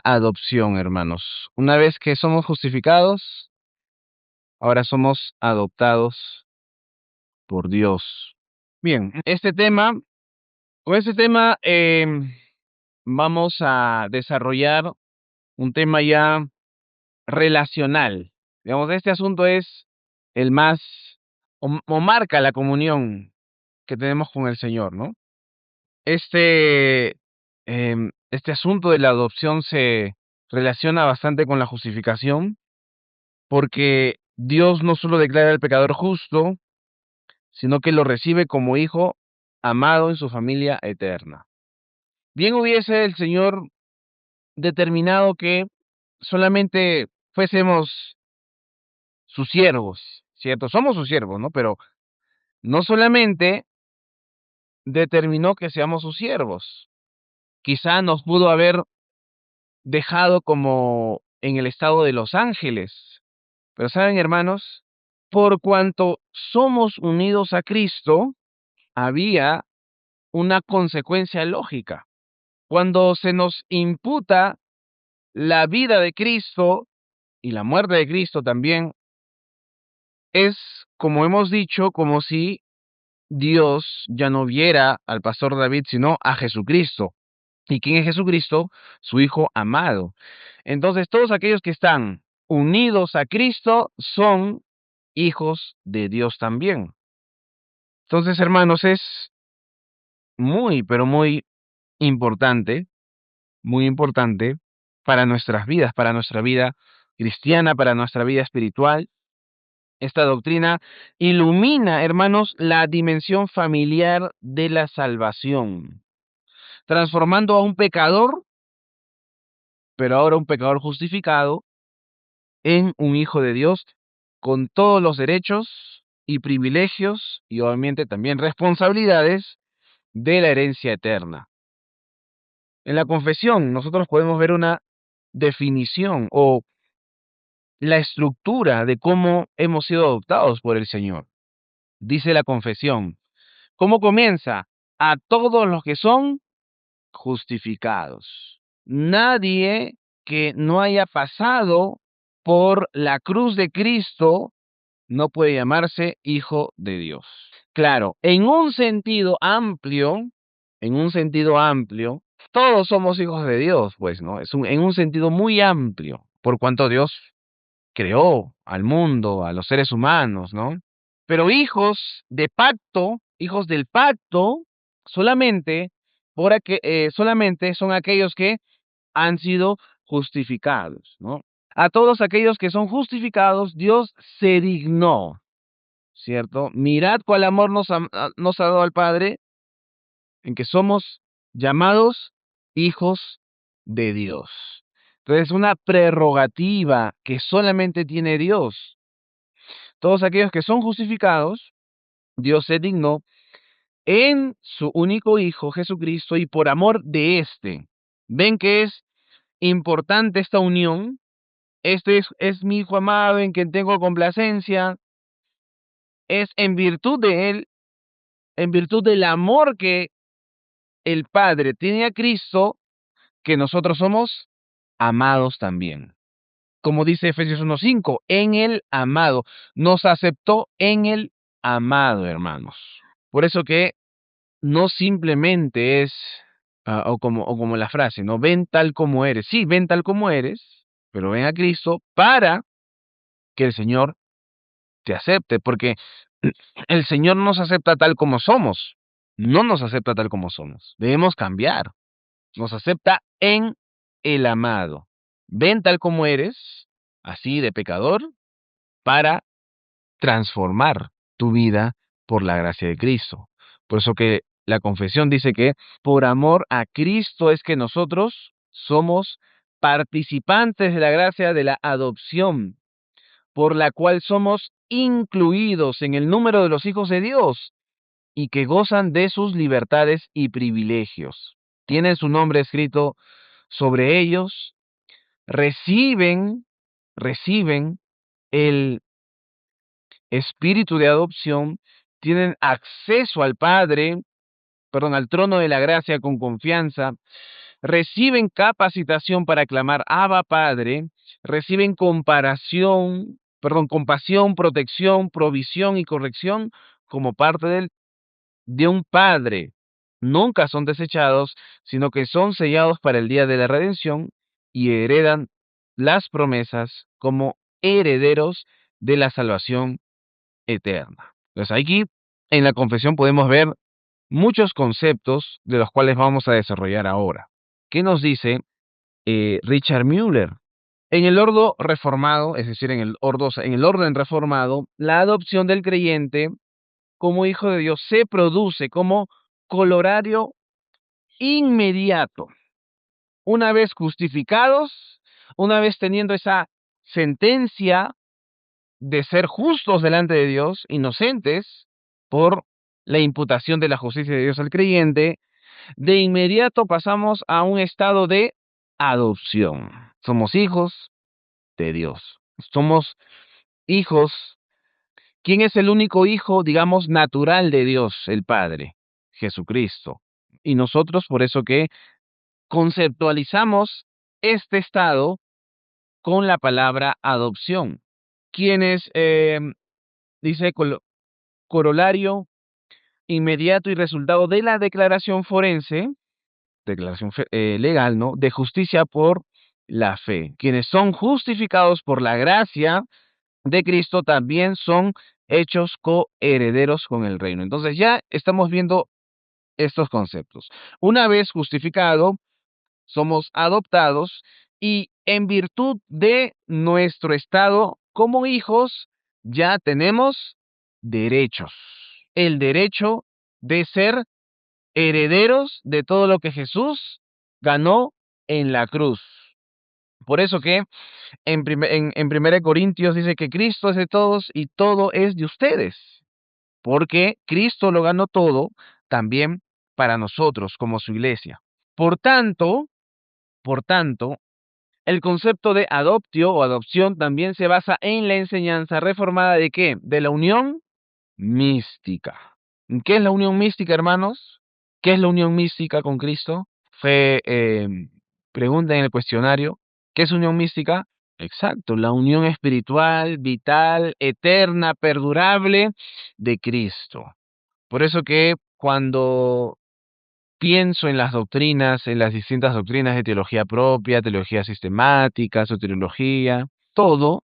la adopción, hermanos. Una vez que somos justificados, ahora somos adoptados por Dios. Bien, con este tema vamos a desarrollar un tema ya relacional. Digamos, este asunto es el más, o marca la comunión que tenemos con el Señor, ¿no? Este asunto de la adopción se relaciona bastante con la justificación, porque Dios no solo declara al pecador justo, sino que lo recibe como hijo amado en su familia eterna. Bien hubiese el Señor determinado que solamente fuésemos sus siervos, ¿cierto? Somos sus siervos, ¿no? Pero no solamente determinó que seamos sus siervos, quizá nos pudo haber dejado como en el estado de los ángeles. Pero saben, hermanos, por cuanto somos unidos a Cristo, había una consecuencia lógica. Cuando se nos imputa la vida de Cristo y la muerte de Cristo también, es, como hemos dicho, como si Dios ya no viera al pastor David, sino a Jesucristo. ¿Y quién es Jesucristo? Su Hijo amado. Entonces, todos aquellos que están unidos a Cristo son hijos de Dios también. Entonces, hermanos, es muy, pero muy importante para nuestras vidas, para nuestra vida cristiana, para nuestra vida espiritual. Esta doctrina ilumina, hermanos, la dimensión familiar de la salvación, transformando a un pecador, pero ahora un pecador justificado, en un hijo de Dios con todos los derechos y privilegios y obviamente también responsabilidades de la herencia eterna. En la confesión nosotros podemos ver una definición o la estructura de cómo hemos sido adoptados por el Señor. Dice la confesión, ¿cómo comienza? A todos los que son justificados. Nadie que no haya pasado por la cruz de Cristo no puede llamarse hijo de Dios. Claro, en un sentido amplio, todos somos hijos de Dios, pues, ¿no? En un sentido muy amplio, por cuanto Dios creó al mundo, a los seres humanos, ¿no? Pero hijos del pacto, solamente, solamente son aquellos que han sido justificados, ¿no? A todos aquellos que son justificados, Dios se dignó, ¿cierto? Mirad cuál amor nos ha dado al Padre, en que somos llamados hijos de Dios. Entonces, una prerrogativa que solamente tiene Dios. Todos aquellos que son justificados, Dios se dignó en su único Hijo, Jesucristo, y por amor de éste. ¿Ven que es importante esta unión? Es mi Hijo amado en quien tengo complacencia. Es en virtud de Él, en virtud del amor que el Padre tiene a Cristo, que nosotros somos amados también. Como dice Efesios 1:5, en el amado. Nos aceptó en el amado, hermanos. Por eso que no simplemente es, o como la frase, ¿no? Ven tal como eres. Sí, ven tal como eres, pero ven a Cristo para que el Señor te acepte, porque el Señor nos acepta tal como somos, no nos acepta tal como somos. Debemos cambiar. Nos acepta en el amado. Ven tal como eres, así de pecador, para transformar tu vida por la gracia de Cristo. Por eso que la confesión dice que por amor a Cristo es que nosotros somos participantes de la gracia de la adopción, por la cual somos incluidos en el número de los hijos de Dios y que gozan de sus libertades y privilegios. Tienen su nombre escrito sobre ellos, reciben, reciben el espíritu de adopción, tienen acceso al Padre, perdón, al trono de la gracia con confianza, reciben capacitación para clamar Abba Padre, reciben compasión, protección, provisión y corrección como parte de un Padre. Nunca son desechados, sino que son sellados para el día de la redención y heredan las promesas como herederos de la salvación eterna. Entonces aquí en la confesión podemos ver muchos conceptos de los cuales vamos a desarrollar ahora. ¿Qué nos dice Richard Müller? En el orden reformado, es decir, en el orden reformado, la adopción del creyente como hijo de Dios se produce como colorario inmediato. Una vez justificados, una vez teniendo esa sentencia de ser justos delante de Dios, inocentes por la imputación de la justicia de Dios al creyente, de inmediato pasamos a un estado de adopción. Somos hijos de Dios. Somos hijos. ¿Quién es el único hijo, digamos, natural de Dios, el Padre? Jesucristo. Y nosotros, por eso que conceptualizamos este estado con la palabra adopción. Quienes, dice corolario inmediato y resultado de la declaración forense, legal, ¿no? De justicia por la fe. Quienes son justificados por la gracia de Cristo también son hechos coherederos con el reino. Entonces ya estamos viendo estos conceptos. Una vez justificado, somos adoptados y en virtud de nuestro estado como hijos, ya tenemos derechos. El derecho de ser herederos de todo lo que Jesús ganó en la cruz. Por eso que en 1 Corintios dice que Cristo es de todos y todo es de ustedes, porque Cristo lo ganó todo también para nosotros como su iglesia. Por tanto, el concepto de adoptio o adopción también se basa en la enseñanza reformada de ¿qué? De la unión mística. ¿Qué es la unión mística, hermanos? ¿Qué es la unión mística con Cristo? Fue pregunta en el cuestionario. ¿Qué es unión mística? Exacto, la unión espiritual, vital, eterna, perdurable de Cristo. Por eso que cuando pienso en las doctrinas, en las distintas doctrinas de teología propia, teología sistemática, soteriología, todo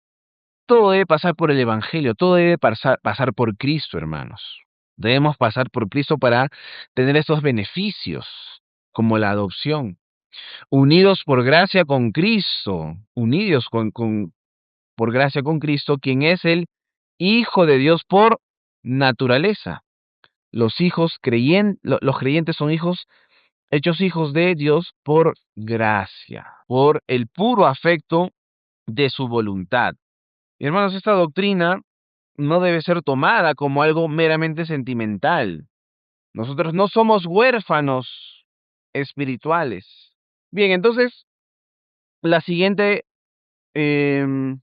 debe pasar por el Evangelio, todo debe pasar por Cristo, hermanos. Debemos pasar por Cristo para tener estos beneficios, como la adopción. Unidos por gracia con Cristo, unidos por gracia con Cristo, quien es el Hijo de Dios por naturaleza. Los creyentes son hijos, hechos hijos de Dios por gracia, por el puro afecto de su voluntad. Y hermanos, esta doctrina no debe ser tomada como algo meramente sentimental. Nosotros no somos huérfanos espirituales. Bien, entonces, la siguiente, em,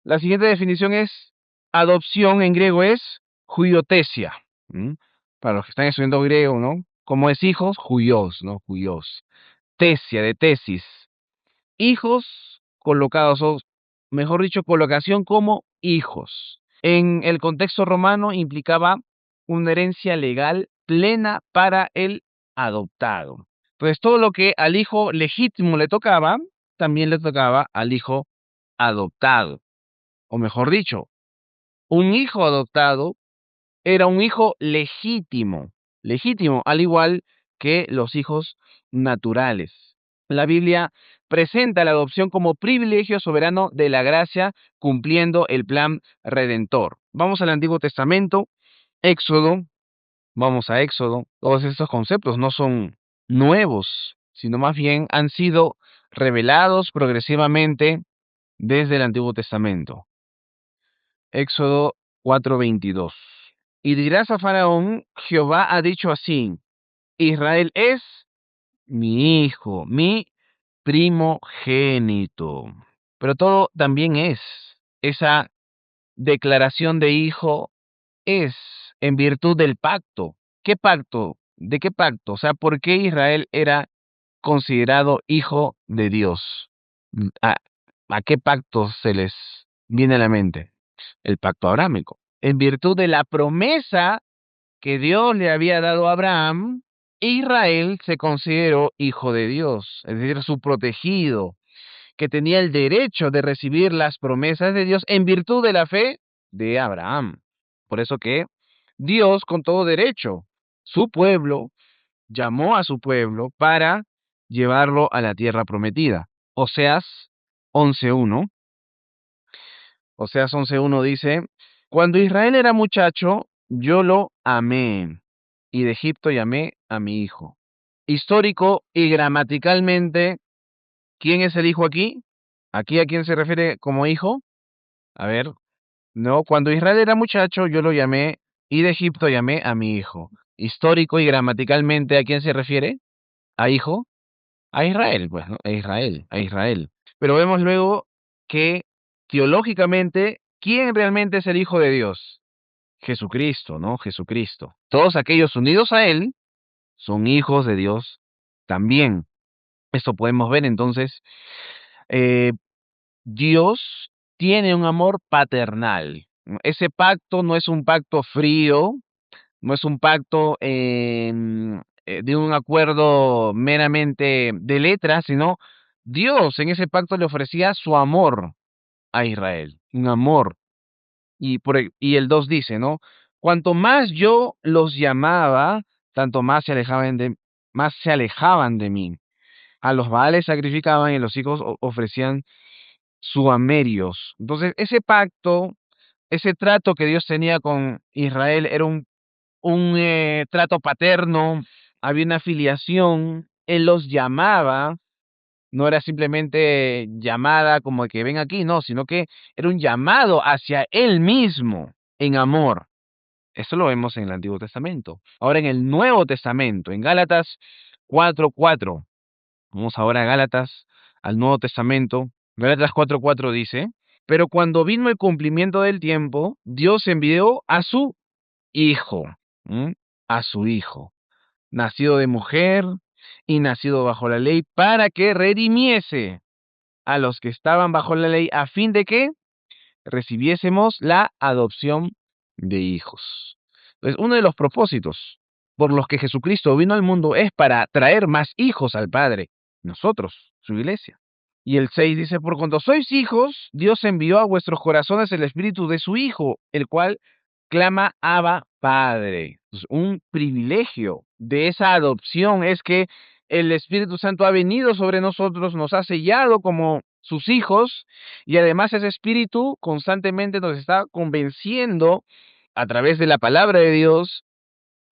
la siguiente definición es adopción en griego es huiotesia. ¿M? Para los que están estudiando griego, ¿no? ¿Cómo es hijos? Huios, ¿no? Huios. Tesia, de tesis. Hijos colocados, o mejor dicho, colocación como hijos. En el contexto romano implicaba una herencia legal plena para el adoptado. Pues todo lo que al hijo legítimo le tocaba, también le tocaba al hijo adoptado. O mejor dicho, un hijo adoptado era un hijo legítimo, al igual que los hijos naturales. La Biblia presenta la adopción como privilegio soberano de la gracia, cumpliendo el plan redentor. Vamos al Antiguo Testamento, Éxodo, vamos a Éxodo. Todos estos conceptos no son nuevos, sino más bien han sido revelados progresivamente desde el Antiguo Testamento. Éxodo 4:22. Y dirás a Faraón, Jehová ha dicho así, Israel es mi hijo, mi primogénito. Pero todo también es. Esa declaración de hijo es en virtud del pacto. ¿Qué pacto? ¿De qué pacto? O sea, ¿por qué Israel era considerado hijo de Dios? ¿A, a qué pacto se les viene a la mente? El pacto abrámico. En virtud de la promesa que Dios le había dado a Abraham, Israel se consideró hijo de Dios, es decir, su protegido, que tenía el derecho de recibir las promesas de Dios en virtud de la fe de Abraham. Por eso que Dios, con todo derecho, su pueblo, llamó a su pueblo para llevarlo a la tierra prometida. Oseas 11.1. Oseas 11.1 dice, cuando Israel era muchacho, yo lo amé, y de Egipto llamé a mi hijo. Histórico y gramaticalmente, ¿quién es el hijo aquí? ¿Aquí a quién se refiere como hijo? A ver, no, cuando Israel era muchacho, yo lo llamé, y de Egipto llamé a mi hijo. Histórico y gramaticalmente, ¿a quién se refiere? ¿A hijo? A Israel, pues, ¿no? A Israel. Pero vemos luego que teológicamente, ¿quién realmente es el Hijo de Dios? Jesucristo, ¿no? Jesucristo. Todos aquellos unidos a Él son hijos de Dios también. Esto podemos ver entonces. eh, Dios tiene un amor paternal. Ese pacto no es un pacto frío, no es un pacto de un acuerdo meramente de letras, sino Dios en ese pacto le ofrecía su amor a Israel, un amor. Y el 2 dice, ¿no? Cuanto más yo los llamaba, tanto más se alejaban de mí. A los Baales sacrificaban y los hijos ofrecían suamerios. Entonces, ese pacto, ese trato que Dios tenía con Israel era un trato paterno, había una filiación, Él los llamaba, no era simplemente llamada como que ven aquí, no, sino que era un llamado hacia Él mismo en amor. Eso lo vemos en el Antiguo Testamento. Ahora en el Nuevo Testamento, en Gálatas 4:4. Vamos ahora a Gálatas, al Nuevo Testamento. Gálatas 4:4 dice, pero cuando vino el cumplimiento del tiempo, Dios envió a su Hijo, ¿m? A su Hijo, nacido de mujer y nacido bajo la ley, para que redimiese a los que estaban bajo la ley, a fin de que recibiésemos la adopción de hijos. Entonces, uno de los propósitos por los que Jesucristo vino al mundo es para traer más hijos al Padre, nosotros, su iglesia. Y el 6 dice, por cuanto sois hijos, Dios envió a vuestros corazones el espíritu de su Hijo, el cual clama Abba Padre. Pues un privilegio de esa adopción es que el Espíritu Santo ha venido sobre nosotros, nos ha sellado como sus hijos, y además ese Espíritu constantemente nos está convenciendo a través de la palabra de Dios,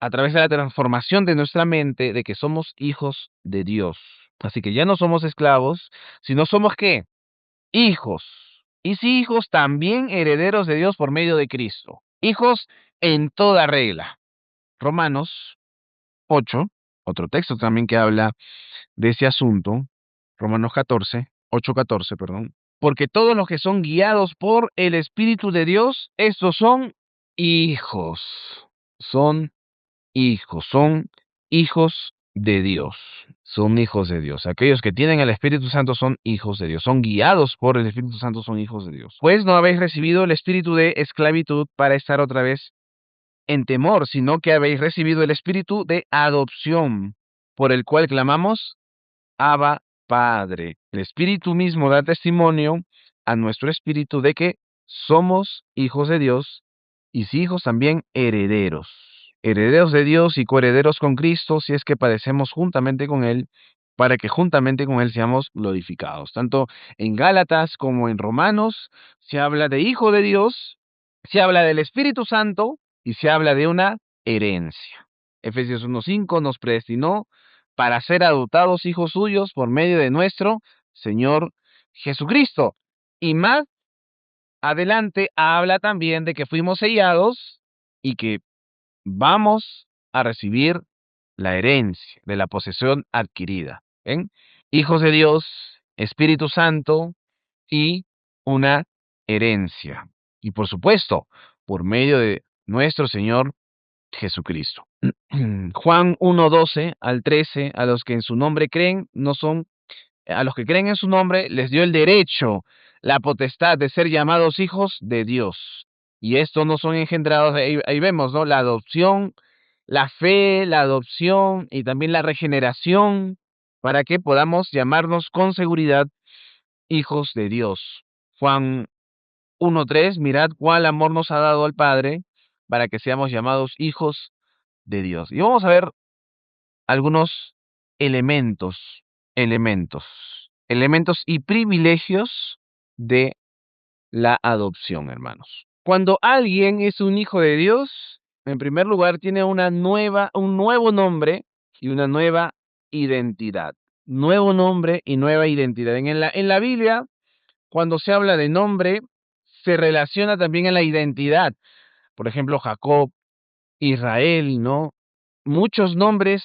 a través de la transformación de nuestra mente, de que somos hijos de Dios. Así que ya no somos esclavos, sino somos ¿qué? Hijos. Y si hijos, también herederos de Dios por medio de Cristo. Hijos en toda regla. Romanos 8, otro texto también que habla de ese asunto. Romanos 8:14, perdón. Porque todos los que son guiados por el Espíritu de Dios, estos son hijos. Son son hijos de Dios. Son hijos de Dios. Aquellos que tienen el Espíritu Santo son hijos de Dios. Son guiados por el Espíritu Santo, son hijos de Dios. Pues no habéis recibido el espíritu de esclavitud para estar otra vez en temor, sino que habéis recibido el espíritu de adopción, por el cual clamamos, Abba, Padre. El Espíritu mismo da testimonio a nuestro espíritu de que somos hijos de Dios y si hijos también herederos. Herederos de Dios y coherederos con Cristo si es que padecemos juntamente con Él, para que juntamente con Él seamos glorificados. Tanto en Gálatas como en Romanos se habla de hijo de Dios, se habla del Espíritu Santo y se habla de una herencia. Efesios 1:5 nos predestinó para ser adoptados hijos suyos por medio de nuestro Señor Jesucristo. Y más adelante habla también de que fuimos sellados y que vamos a recibir la herencia de la posesión adquirida. ¿Ven? Hijos de Dios, Espíritu Santo y una herencia. Y por supuesto, por medio de nuestro Señor Jesucristo. Juan 1:12 al 13, a los que en su nombre creen, no son, a los que creen en su nombre, les dio el derecho, la potestad de ser llamados hijos de Dios. Y estos no son engendrados, ahí vemos, ¿no? La adopción, la fe, la adopción y también la regeneración, para que podamos llamarnos con seguridad hijos de Dios. Juan 1:3, mirad cuál amor nos ha dado el Padre para que seamos llamados hijos de Dios. Y vamos a ver algunos elementos, elementos, elementos y privilegios de la adopción, hermanos. Cuando alguien es un hijo de Dios, en primer lugar tiene un nuevo nombre y una nueva identidad. Nuevo nombre y nueva identidad. En la Biblia, cuando se habla de nombre, se relaciona también a la identidad. Por ejemplo, Jacob, Israel, ¿no? Muchos nombres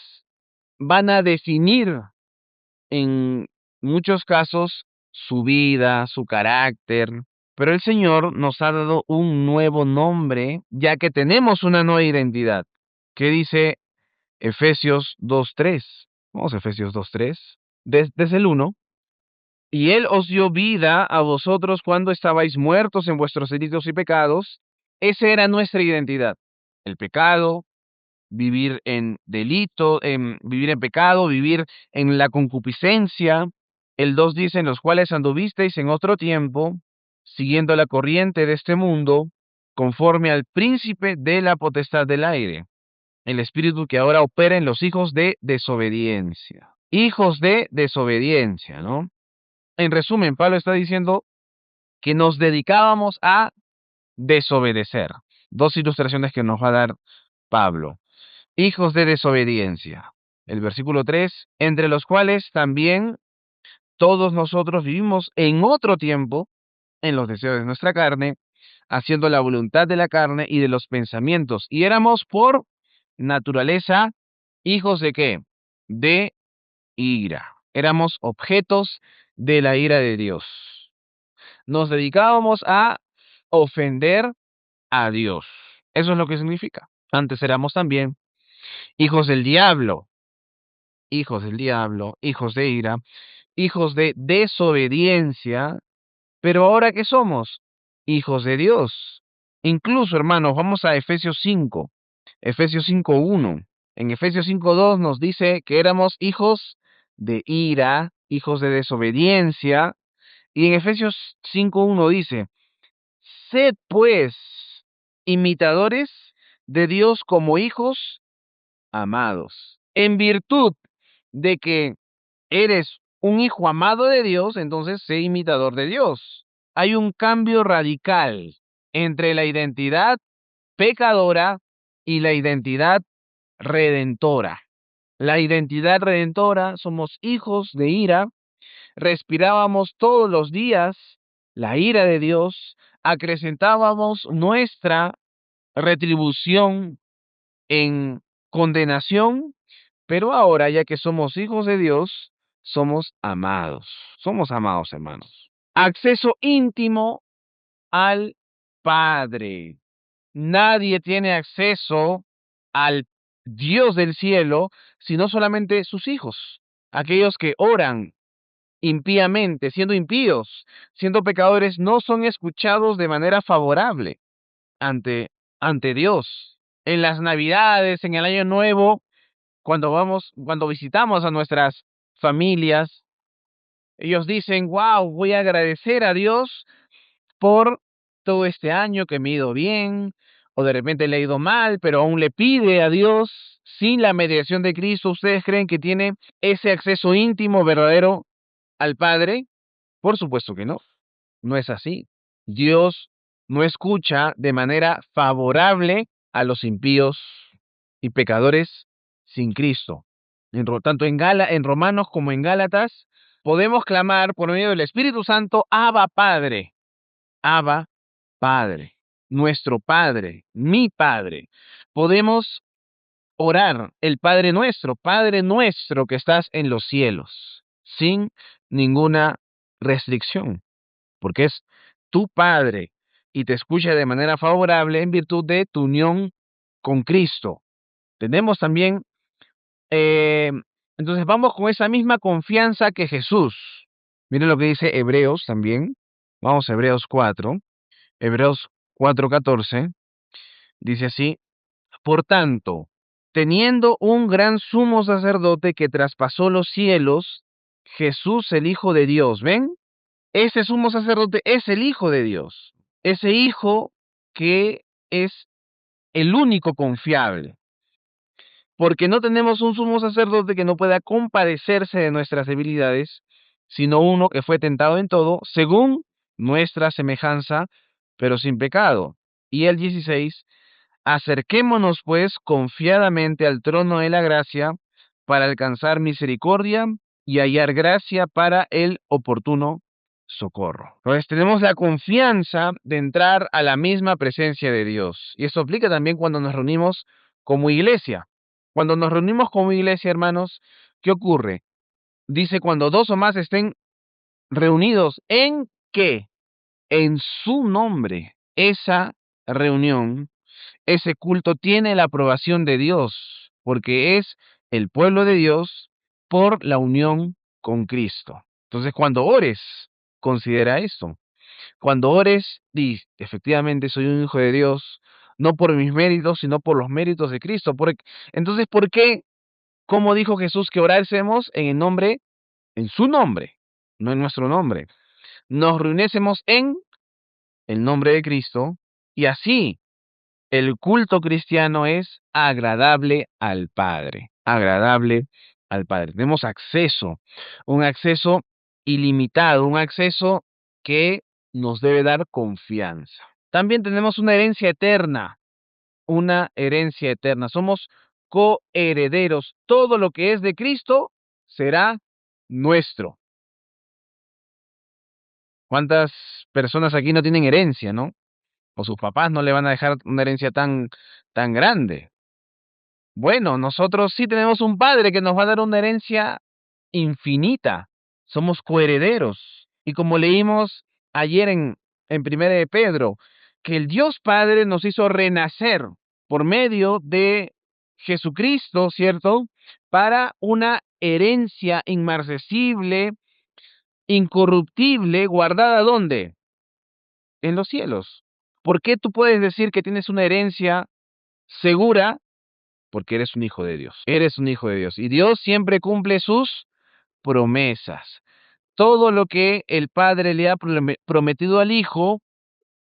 van a definir en muchos casos su vida, su carácter, pero el Señor nos ha dado un nuevo nombre, ya que tenemos una nueva identidad. ¿Qué dice Efesios 2:3? Vamos a Efesios 2:3, desde el 1. Y Él os dio vida a vosotros cuando estabais muertos en vuestros delitos y pecados. Esa era nuestra identidad. El pecado, vivir en delito, vivir en pecado, vivir en la concupiscencia. El 2 dice, en los cuales anduvisteis en otro tiempo, siguiendo la corriente de este mundo, conforme al príncipe de la potestad del aire, el espíritu que ahora opera en los hijos de desobediencia. Hijos de desobediencia, ¿no? En resumen, Pablo está diciendo que nos dedicábamos a desobedecer. Dos ilustraciones que nos va a dar Pablo. Hijos de desobediencia. El versículo 3, entre los cuales también todos nosotros vivimos en otro tiempo, en los deseos de nuestra carne, haciendo la voluntad de la carne y de los pensamientos. Y éramos por naturaleza hijos de qué? De ira. Éramos objetos de la ira de Dios. Nos dedicábamos a ofender a Dios. Eso es lo que significa. Antes éramos también hijos del diablo, hijos de ira, hijos de desobediencia, pero ahora ¿qué somos? Hijos de Dios. Incluso, hermanos, vamos a Efesios 5, Efesios 5:1. En Efesios 5:2 nos dice que éramos hijos de ira, hijos de desobediencia, y en Efesios 5:1 dice, sed pues imitadores de Dios como hijos amados, en virtud de que eres un hijo amado de Dios, entonces sé imitador de Dios. Hay un cambio radical entre la identidad pecadora y la identidad redentora. La identidad redentora, somos hijos de ira, respirábamos todos los días la ira de Dios, acrecentábamos nuestra retribución en condenación, pero ahora, ya que somos hijos de Dios, somos amados, hermanos. Acceso íntimo al Padre. Nadie tiene acceso al Dios del cielo, sino solamente sus hijos, aquellos que oran impíamente, siendo impíos, siendo pecadores, no son escuchados de manera favorable ante, ante Dios. En las Navidades, en el Año Nuevo, cuando visitamos a nuestras familias, ellos dicen, wow, voy a agradecer a Dios por todo este año que me ha ido bien, o de repente le ha ido mal, pero aún le pide a Dios, sin la mediación de Cristo. ¿Ustedes creen que tiene ese acceso íntimo, verdadero al Padre? Por supuesto que no, no es así. Dios no escucha de manera favorable a los impíos y pecadores sin Cristo. Tanto en Romanos como en Gálatas, podemos clamar por medio del Espíritu Santo, Abba Padre, Abba Padre, nuestro Padre, mi Padre. Podemos orar el Padre nuestro que estás en los cielos, sin ninguna restricción, porque es tu Padre y te escucha de manera favorable en virtud de tu unión con Cristo. Tenemos también, eh, entonces vamos con esa misma confianza que Jesús. Miren lo que dice Hebreos también. Vamos a Hebreos 4. Hebreos 4:14. Dice así: por tanto, teniendo un gran sumo sacerdote que traspasó los cielos, Jesús el Hijo de Dios, ¿ven? Ese sumo sacerdote es el Hijo de Dios, ese Hijo que es el único confiable, porque no tenemos un sumo sacerdote que no pueda compadecerse de nuestras debilidades, sino uno que fue tentado en todo, según nuestra semejanza, pero sin pecado. Y el 16: acerquémonos pues confiadamente al trono de la gracia para alcanzar misericordia y hallar gracia para el oportuno socorro. Entonces tenemos la confianza de entrar a la misma presencia de Dios. Y eso aplica también cuando nos reunimos como iglesia. Cuando nos reunimos como iglesia, hermanos, ¿qué ocurre? Dice, cuando dos o más estén reunidos en qué, en su nombre, esa reunión, ese culto tiene la aprobación de Dios, porque es el pueblo de Dios por la unión con Cristo. Entonces, cuando ores, considera esto. Cuando ores, di, efectivamente soy un hijo de Dios, no por mis méritos, sino por los méritos de Cristo. Entonces, ¿por qué? Como dijo Jesús que orásemos en el nombre, en su nombre, no en nuestro nombre. Nos reunésemos en el nombre de Cristo y así el culto cristiano es agradable al Padre, agradable al Padre. Tenemos acceso, un acceso ilimitado, un acceso que nos debe dar confianza. También tenemos una herencia eterna, una herencia eterna. Somos coherederos. Todo lo que es de Cristo será nuestro. ¿Cuántas personas aquí no tienen herencia, no? O sus papás no le van a dejar una herencia tan grande. Bueno, nosotros sí tenemos un Padre que nos va a dar una herencia infinita. Somos coherederos. Y como leímos ayer en Primera de Pedro, que el Dios Padre nos hizo renacer por medio de Jesucristo, ¿cierto? Para una herencia inmarcesible, incorruptible, guardada ¿dónde? En los cielos. ¿Por qué tú puedes decir que tienes una herencia segura? Porque eres un hijo de Dios. Eres un hijo de Dios. Y Dios siempre cumple sus promesas. Todo lo que el Padre le ha prometido al Hijo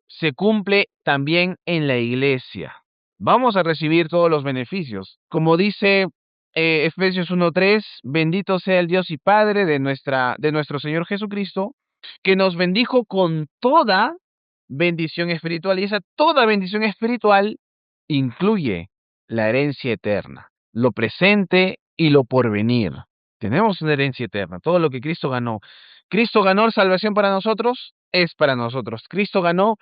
se cumple también en la iglesia. Vamos a recibir todos los beneficios. Como dice Efesios 1:3, bendito sea el Dios y Padre de nuestro Señor Jesucristo, que nos bendijo con toda bendición espiritual. Y esa toda bendición espiritual incluye la herencia eterna, lo presente y lo porvenir. Tenemos una herencia eterna, todo lo que Cristo ganó. Cristo ganó salvación para nosotros, es para nosotros. Cristo ganó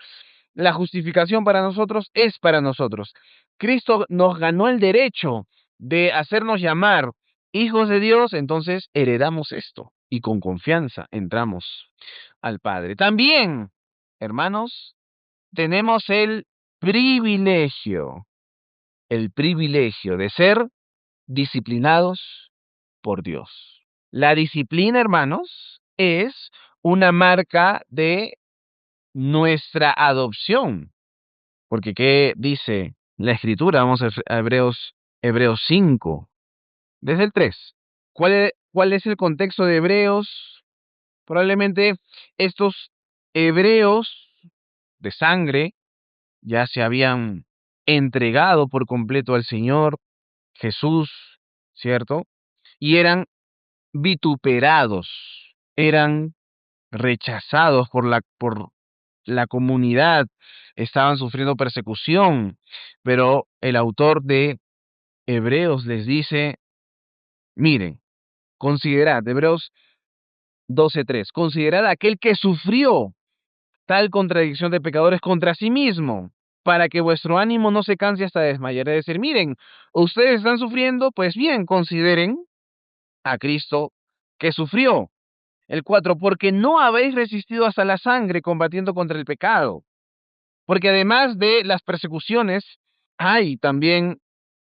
la justificación para nosotros, es para nosotros. Cristo nos ganó el derecho de hacernos llamar hijos de Dios, entonces heredamos esto y con confianza entramos al Padre. También, hermanos, tenemos el privilegio de ser disciplinados por Dios. La disciplina, hermanos, es una marca de nuestra adopción. Porque ¿qué dice la Escritura? Vamos a Hebreos 5, desde el 3. ¿Cuál es el contexto de Hebreos? Probablemente estos hebreos de sangre ya se habían entregado por completo al Señor Jesús, ¿cierto? Y eran vituperados, eran rechazados por la comunidad, estaban sufriendo persecución, pero el autor de Hebreos les dice, miren, considerad, Hebreos 12:3, considerad aquel que sufrió tal contradicción de pecadores contra sí mismo, para que vuestro ánimo no se canse hasta desmayar. Es decir, miren, ustedes están sufriendo, pues bien, consideren a Cristo que sufrió. El 4, porque no habéis resistido hasta la sangre combatiendo contra el pecado. Porque además de las persecuciones, hay también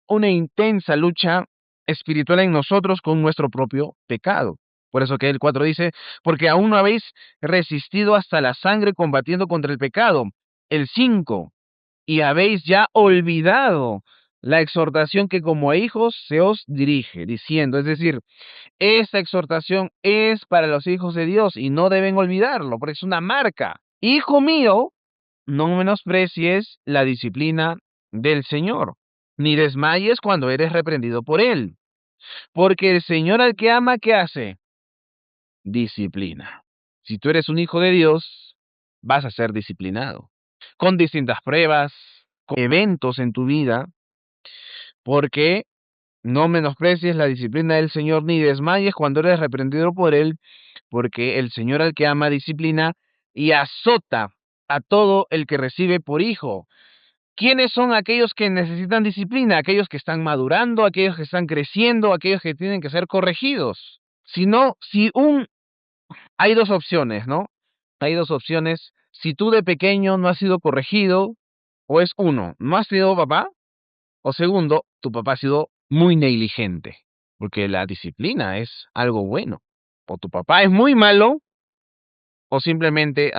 una intensa lucha espiritual en nosotros con nuestro propio pecado. Por eso que el 4 dice, porque aún no habéis resistido hasta la sangre combatiendo contra el pecado. El 5, y habéis ya olvidado la exhortación que como a hijos se os dirige, diciendo, es decir, esta exhortación es para los hijos de Dios y no deben olvidarlo, porque es una marca. Hijo mío, no menosprecies la disciplina del Señor, ni desmayes cuando eres reprendido por Él, porque el Señor al que ama, ¿qué hace? Disciplina. Si tú eres un hijo de Dios, vas a ser disciplinado, con distintas pruebas, con eventos en tu vida, porque no menosprecies la disciplina del Señor, ni desmayes cuando eres reprendido por Él, porque el Señor al que ama disciplina y azota a todo el que recibe por hijo. ¿Quiénes son aquellos que necesitan disciplina? Aquellos que están madurando, aquellos que están creciendo, aquellos que tienen que ser corregidos. Si no, hay dos opciones, ¿no? Hay dos opciones. Si tú de pequeño no has sido corregido, o es uno, no has tenido papá, o segundo, tu papá ha sido muy negligente, porque la disciplina es algo bueno. O tu papá es muy malo, o simplemente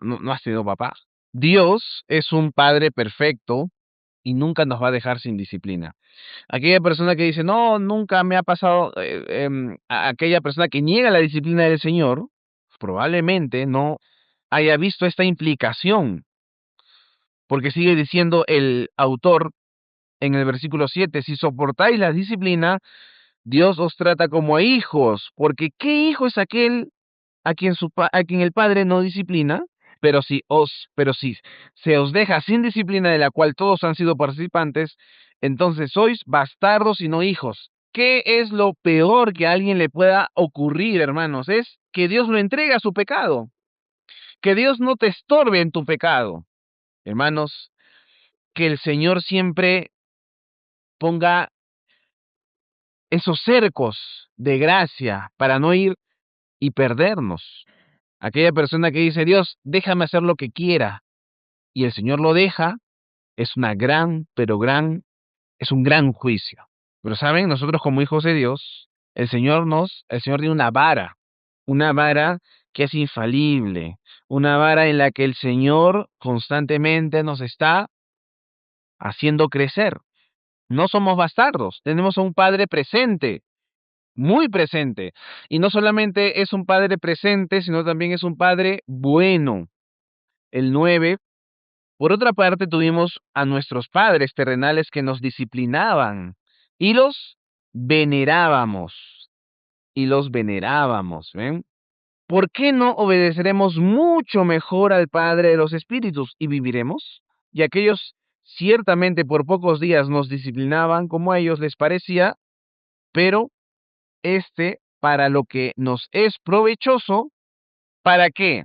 no has tenido papá. Dios es un padre perfecto y nunca nos va a dejar sin disciplina. Aquella persona que dice, no, nunca me ha pasado, aquella persona que niega la disciplina del Señor, probablemente no haya visto esta implicación, porque sigue diciendo el autor en el versículo 7, si soportáis la disciplina, Dios os trata como a hijos, porque ¿qué hijo es aquel a quien el padre no disciplina? Pero si se os deja sin disciplina de la cual todos han sido participantes, entonces sois bastardos y no hijos. ¿Qué es lo peor que a alguien le pueda ocurrir, hermanos? Es que Dios lo entregue a su pecado, que Dios no te estorbe en tu pecado. Hermanos, que el Señor siempre ponga esos cercos de gracia para no ir y perdernos. Aquella persona que dice, Dios, déjame hacer lo que quiera, y el Señor lo deja, es una es un gran juicio. Pero saben, nosotros como hijos de Dios, el Señor tiene una vara que es infalible, una vara en la que el Señor constantemente nos está haciendo crecer. No somos bastardos, tenemos a un Padre presente, muy presente. Y no solamente es un Padre presente, sino también es un Padre bueno. El 9. Por otra parte, tuvimos a nuestros padres terrenales que nos disciplinaban y los venerábamos, ¿ven? ¿Por qué no obedeceremos mucho mejor al Padre de los Espíritus y viviremos? Y aquellos ciertamente por pocos días nos disciplinaban como a ellos les parecía, pero para lo que nos es provechoso, ¿para qué?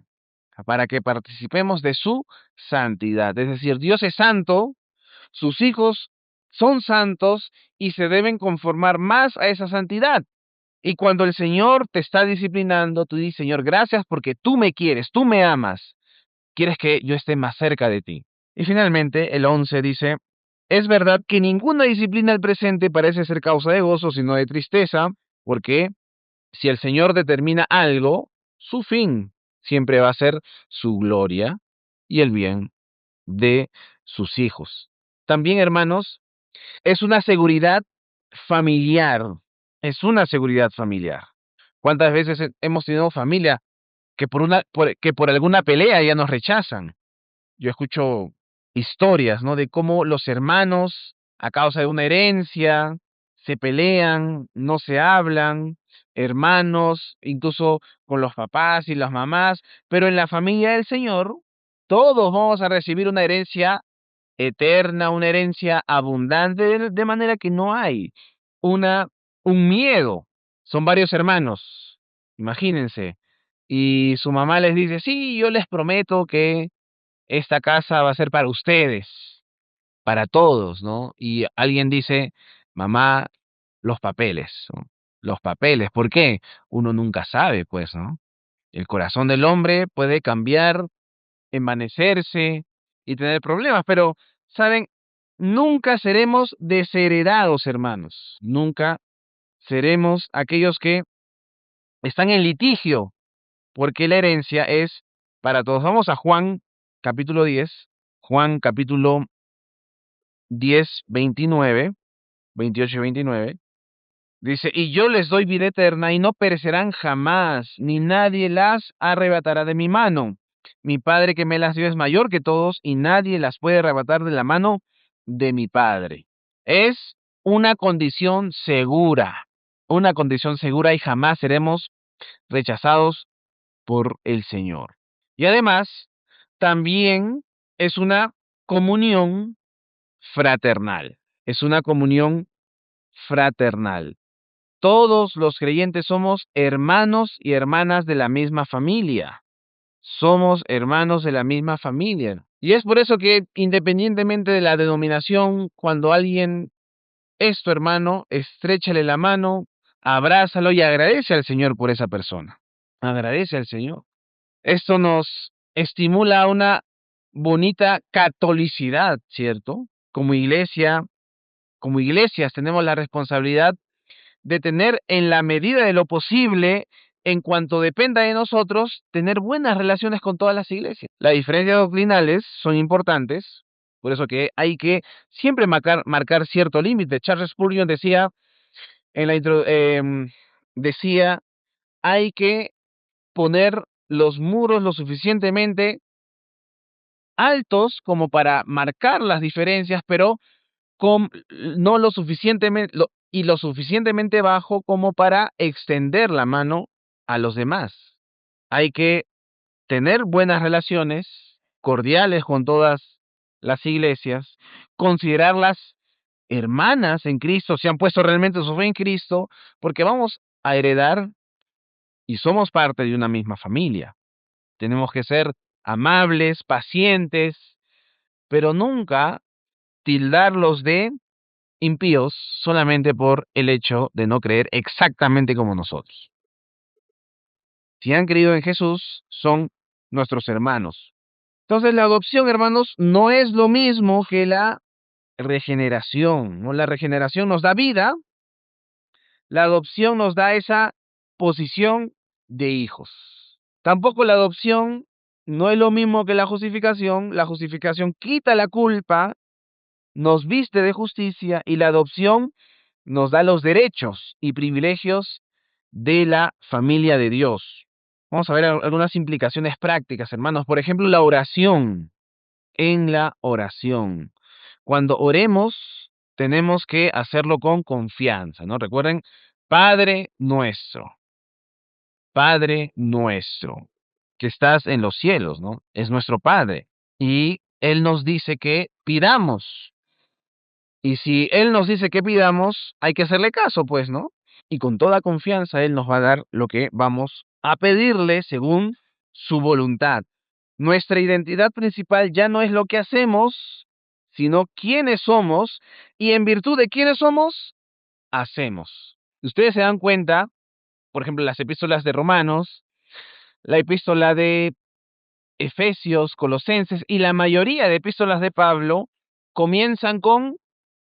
Para que participemos de su santidad. Es decir, Dios es santo, sus hijos son santos y se deben conformar más a esa santidad. Y cuando el Señor te está disciplinando, tú dices, Señor, gracias porque tú me quieres, tú me amas, quieres que yo esté más cerca de ti. Y finalmente, el 11 dice, es verdad que ninguna disciplina al presente parece ser causa de gozo, sino de tristeza, porque si el Señor determina algo, su fin siempre va a ser su gloria y el bien de sus hijos. También, hermanos, es una seguridad familiar. Es una seguridad familiar. ¿Cuántas veces hemos tenido familia que por alguna pelea ya nos rechazan? Yo escucho historias, ¿no? De cómo los hermanos, a causa de una herencia, se pelean, no se hablan, hermanos, incluso con los papás y las mamás, pero en la familia del Señor, todos vamos a recibir una herencia eterna, una herencia abundante, de manera que no hay una, un miedo. Son varios hermanos, imagínense. Y su mamá les dice, sí, yo les prometo que esta casa va a ser para ustedes, para todos, ¿no? Y alguien dice, mamá, los papeles, ¿no? Los papeles, ¿por qué? Uno nunca sabe, pues, ¿no? El corazón del hombre puede cambiar, envanecerse y tener problemas, pero, ¿saben? nunca seremos desheredados, hermanos. Nunca seremos aquellos que están en litigio, porque la herencia es para todos. Vamos a Juan capítulo 10, Juan capítulo 10, 29, 28 y 29. Dice, y yo les doy vida eterna y no perecerán jamás, ni nadie las arrebatará de mi mano. Mi Padre que me las dio es mayor que todos y nadie las puede arrebatar de la mano de mi Padre. Es una condición segura y jamás seremos rechazados por el Señor. Y además, también es una comunión fraternal, es una comunión fraternal. Todos los creyentes somos hermanos y hermanas de la misma familia. Somos hermanos de la misma familia. Y es por eso que independientemente de la denominación, cuando alguien es tu hermano, estréchale la mano, abrázalo y agradece al Señor por esa persona. Agradece al Señor. Esto nos estimula una bonita catolicidad, ¿cierto? Como iglesias tenemos la responsabilidad de tener en la medida de lo posible, en cuanto dependa de nosotros, tener buenas relaciones con todas las iglesias. Las diferencias doctrinales son importantes, por eso que hay que siempre marcar cierto límite. Charles Spurgeon decía, decía, hay que poner los muros lo suficientemente altos como para marcar las diferencias, pero no lo suficientemente y lo suficientemente bajo como para extender la mano a los demás. Hay que tener buenas relaciones cordiales con todas las iglesias, considerarlas hermanas en Cristo, si han puesto realmente su fe en Cristo, porque vamos a heredar y somos parte de una misma familia. Tenemos que ser amables, pacientes, pero nunca tildarlos de impíos solamente por el hecho de no creer exactamente como nosotros. Si han creído en Jesús, son nuestros hermanos. Entonces, la adopción, hermanos, no es lo mismo que la regeneración, ¿no? La regeneración nos da vida, la adopción nos da esa posición de hijos. Tampoco la adopción no es lo mismo que la justificación. La justificación quita la culpa, nos viste de justicia, y la adopción nos da los derechos y privilegios de la familia de Dios. Vamos a ver algunas implicaciones prácticas, hermanos. Por ejemplo, la oración. En la oración, cuando oremos, tenemos que hacerlo con confianza, ¿no? Recuerden, Padre nuestro, que estás en los cielos, ¿no? Es nuestro Padre. Y Él nos dice que pidamos. Y si Él nos dice que pidamos, hay que hacerle caso, pues, ¿no? Y con toda confianza Él nos va a dar lo que vamos a pedirle según su voluntad. Nuestra identidad principal ya no es lo que hacemos, sino quiénes somos, y en virtud de quiénes somos, hacemos. Ustedes se dan cuenta, por ejemplo, las epístolas de Romanos, la epístola de Efesios, Colosenses y la mayoría de epístolas de Pablo comienzan con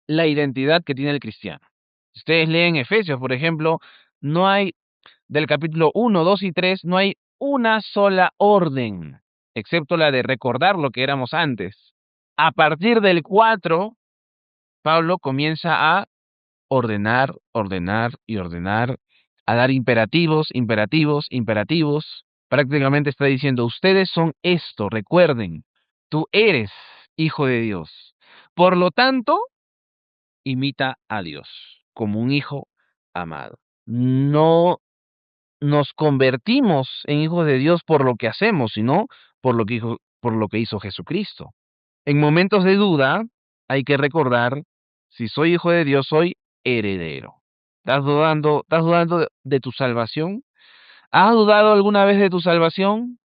la identidad que tiene el cristiano. Si ustedes leen Efesios, por ejemplo, no hay, del capítulo 1, 2 y 3, no hay una sola orden, excepto la de recordar lo que éramos antes. A partir del 4, Pablo comienza a ordenar, ordenar y ordenar, a dar imperativos, imperativos, imperativos. Prácticamente está diciendo, ustedes son esto, recuerden, tú eres hijo de Dios. Por lo tanto, imita a Dios como un hijo amado. No nos convertimos en hijos de Dios por lo que hacemos, sino por lo que hizo Jesucristo. En momentos de duda, hay que recordar, si soy hijo de Dios, soy heredero. ¿Estás dudando de tu salvación? ¿Has dudado alguna vez de tu salvación?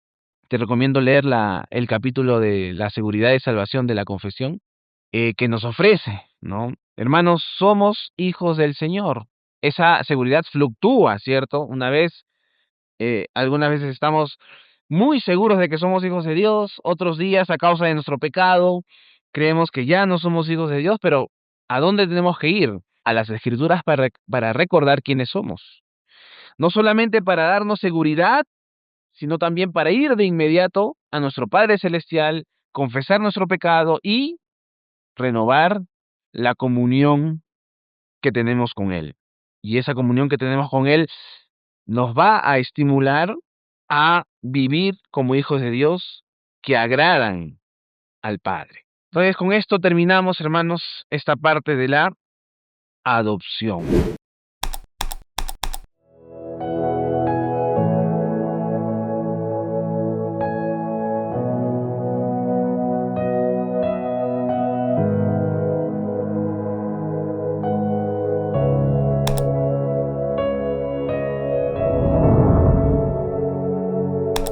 Te recomiendo leer el capítulo de la seguridad de salvación de la confesión que nos ofrece, ¿no? Hermanos, somos hijos del Señor. Esa seguridad fluctúa, ¿cierto? Algunas veces estamos muy seguros de que somos hijos de Dios, otros días a causa de nuestro pecado creemos que ya no somos hijos de Dios, pero ¿a dónde tenemos que ir? A las Escrituras para recordar quiénes somos. No solamente para darnos seguridad, sino también para ir de inmediato a nuestro Padre Celestial, confesar nuestro pecado y renovar la comunión que tenemos con Él. Y esa comunión que tenemos con Él nos va a estimular a vivir como hijos de Dios que agradan al Padre. Entonces, con esto terminamos, hermanos, esta parte de la adopción.